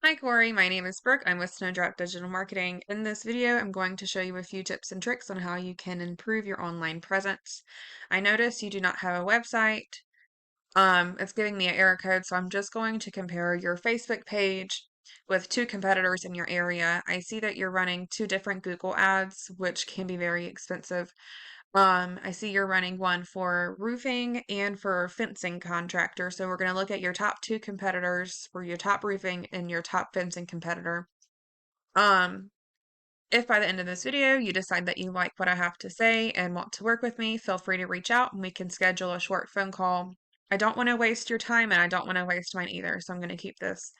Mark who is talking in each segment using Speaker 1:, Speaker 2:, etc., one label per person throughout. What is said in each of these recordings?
Speaker 1: Hi Corey, my name is Brooke. I'm with Snowdrop Digital Marketing. In this video, I'm going to show you a few tips and tricks on how you can improve your online presence. I notice you do not have a website. It's giving me an error code, so I'm just going to compare your Facebook page with two competitors in your area. I see that you're running two different Google ads, which can be very expensive. I see you're running one for roofing and for fencing contractor. So we're going to look at your top two competitors for your top roofing and your top fencing competitor. Um, if by the end of this video you decide that you like what I have to say and want to work with me, feel free to reach out and we can schedule a short phone call. I don't want to waste your time and I don't want to waste mine either. So I'm going to keep this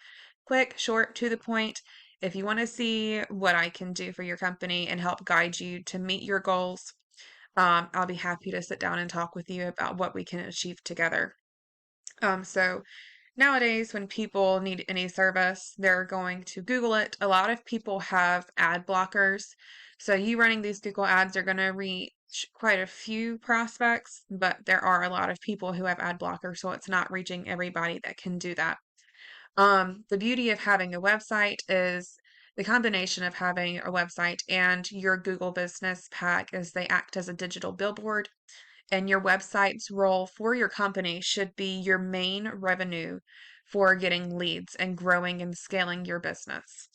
Speaker 1: quick, short, to the point. If you want to see what I can do for your company and help guide you to meet your goals, I'll be happy to sit down and talk with you about what we can achieve together. So nowadays, when people need any service, they're going to Google it. A lot of people have ad blockers. So you running these Google ads are going to reach quite a few prospects, but there are a lot of people who have ad blockers, so it's not reaching everybody that can do that. The beauty of having a website is the combination of having a website and your Google Business Pack is they act as a digital billboard, and your website's role for your company should be your main revenue for getting leads and growing and scaling your business.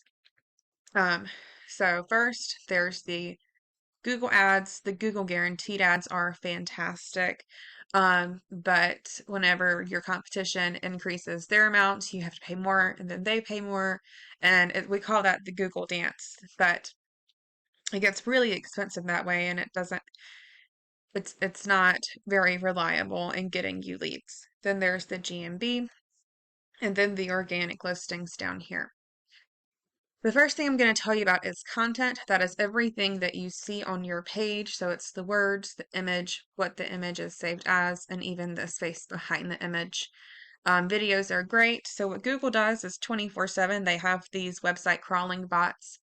Speaker 1: Um, so first, there's the Google ads. The Google guaranteed ads are fantastic. But whenever your competition increases their amounts, you have to pay more and then they pay more. And we call that the Google dance. But it gets really expensive that way and it's not very reliable in getting you leads. Then there's the GMB and then the organic listings down here. The first thing I'm going to tell you about is content. That is everything that you see on your page. So it's the words, the image, what the image is saved as, and even the space behind the image. Videos are great. So what Google does is 24/7, they have these website crawling bots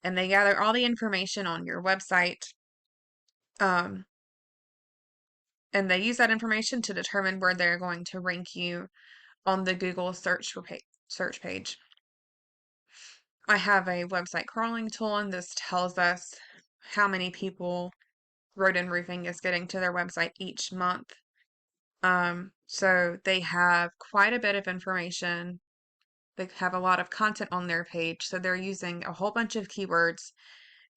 Speaker 1: and they gather all the information on your website. Um, and they use that information to determine where they're going to rank you on the Google search page. I have a website crawling tool, and this tells us how many people Roden Roofing is getting to their website each month. So they have quite a bit of information. They have a lot of content on their page, so they're using a whole bunch of keywords,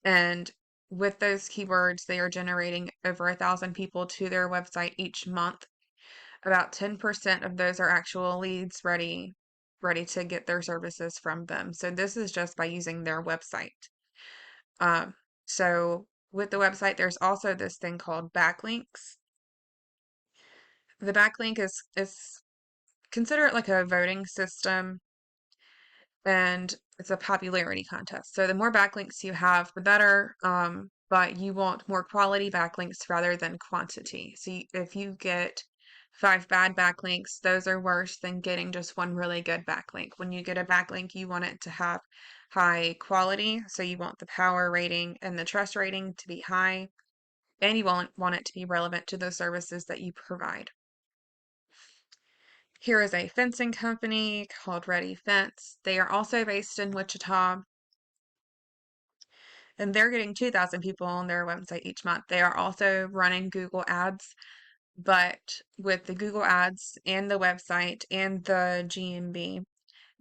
Speaker 1: and with those keywords, they are generating over 1,000 people to their website each month. About 10% of those are actual leads ready to get their services from them. So this is just by using their website. Um, so with the website, there's also this thing called backlinks. The backlink is consider it like a voting system and it's a popularity contest. So the more backlinks you have, the better. But you want more quality backlinks rather than quantity. So if you get 5 bad backlinks, those are worse than getting just one really good backlink. When you get a backlink, you want it to have high quality. So you want the power rating and the trust rating to be high, and you want it to be relevant to the services that you provide. Here is a fencing company called Ready Fence. They are also based in Wichita, and they're getting 2,000 people on their website each month. They are also running Google Ads, but with the Google Ads and the website and the GMB,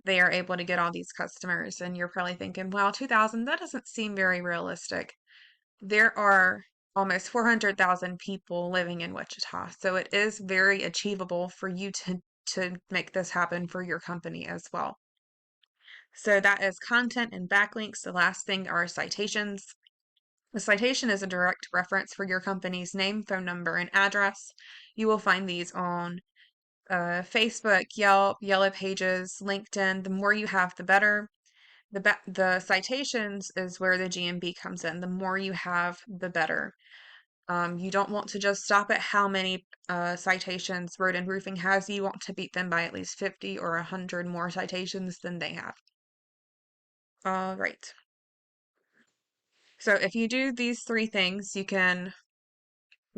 Speaker 1: they are able to get all these customers. And you're probably thinking, well, 2,000, that doesn't seem very realistic. There are almost 400,000 people living in Wichita, so it is very achievable for you to make this happen for your company as well. So that is content and backlinks. The last thing are citations. The citation is a direct reference for your company's name, phone number, and address. You will find these on Facebook, Yelp, Yellow Pages, LinkedIn. The more you have, the better. The citations is where the GMB comes in. The more you have, the better. You don't want to just stop at how many citations Roden Roofing has. You want to beat them by at least 50 or 100 more citations than they have. All right. So if you do these 3 things, you can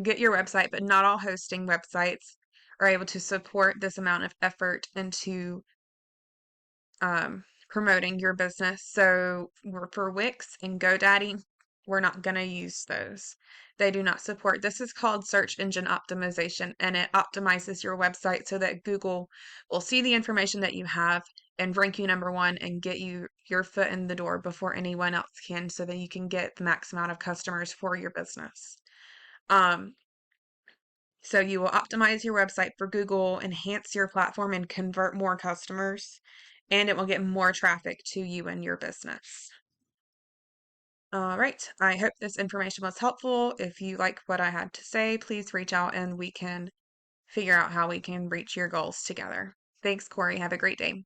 Speaker 1: get your website, but not all hosting websites are able to support this amount of effort into promoting your business. So for Wix and GoDaddy, we're not going to use those. They do not support. This is called search engine optimization, and it optimizes your website so that Google will see the information that you have and rank you number one and get you your foot in the door before anyone else can, so that you can get the max amount of customers for your business. So you will optimize your website for Google, enhance your platform, and convert more customers, and it will get more traffic to you and your business. All right. I hope this information was helpful. If you like what I had to say, please reach out and we can figure out how we can reach your goals together. Thanks, Corey. Have a great day.